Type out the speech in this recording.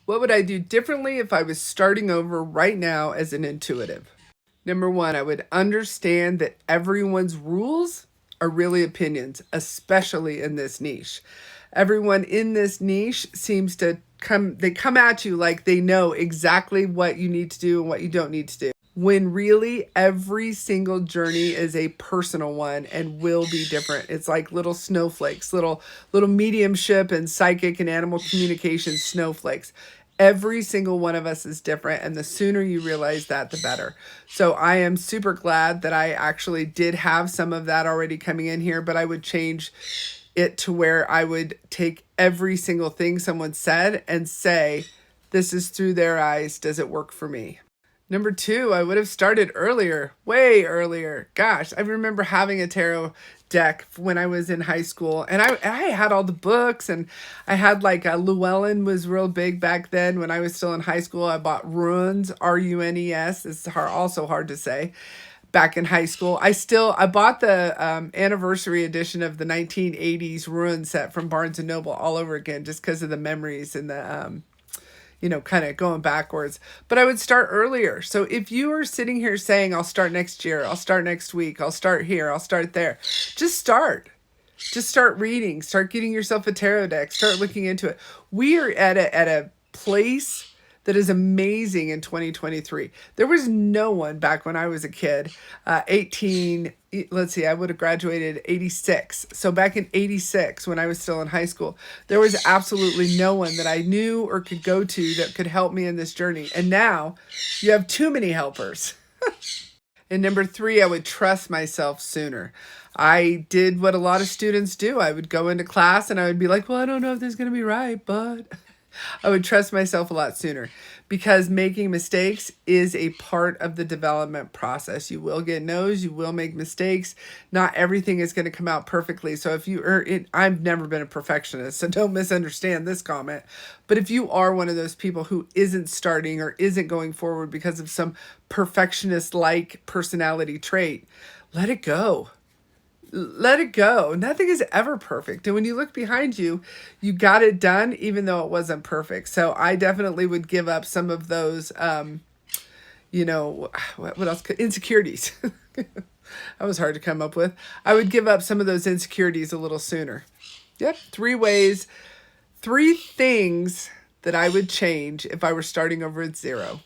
What would I do differently if I was starting over right now as an intuitive? Number one, I would understand that everyone's rules are really opinions, especially in this niche. Everyone in this niche seems to come at you like they know exactly what you need to do and what you don't need to do. When really every single journey is a personal one and will be different. It's like little snowflakes, little mediumship and psychic and animal communication snowflakes. Every single one of us is different, and the sooner you realize that, the better. So I am super glad that I actually did have some of that already coming in here, but I would change it to where I would take every single thing someone said and say, this is through their eyes. Does it work for me? Number two, I would have started earlier, way earlier. Gosh, I remember having a tarot deck when I was in high school, and I had all the books, and I had like Llewellyn was real big back then when I was still in high school. I bought Runes, Runes. It's also hard to say. Back in high school, I bought the anniversary edition of the 1980s Ruin set from Barnes and Noble all over again, just because of the memories and the kind of going backwards. But I would start earlier. So if you are sitting here saying, I'll start next year, I'll start next week, I'll start here, I'll start there, just start. Just start reading, start getting yourself a tarot deck, start looking into it. We are at a place that is amazing in 2023. There was no one back when I was a kid, 18, let's see, I would have graduated 86. So back in 86, when I was still in high school, there was absolutely no one that I knew or could go to that could help me in this journey. And now you have too many helpers. And number three, I would trust myself sooner. I did what a lot of students do. I would go into class and I would be like, well, I don't know if this is going to be right, but I would trust myself a lot sooner, because making mistakes is a part of the development process. You will get no's, you will make mistakes. Not everything is going to come out perfectly. So if you are, I've never been a perfectionist, so don't misunderstand this comment. But if you are one of those people who isn't starting or isn't going forward because of some perfectionist-like personality trait, let it go. Let it go. Nothing is ever perfect. And when you look behind you, you got it done, even though it wasn't perfect. So I definitely would give up some of those, what else? Insecurities. That was hard to come up with. I would give up some of those insecurities a little sooner. Yep. 3 things that I would change if I were starting over at zero.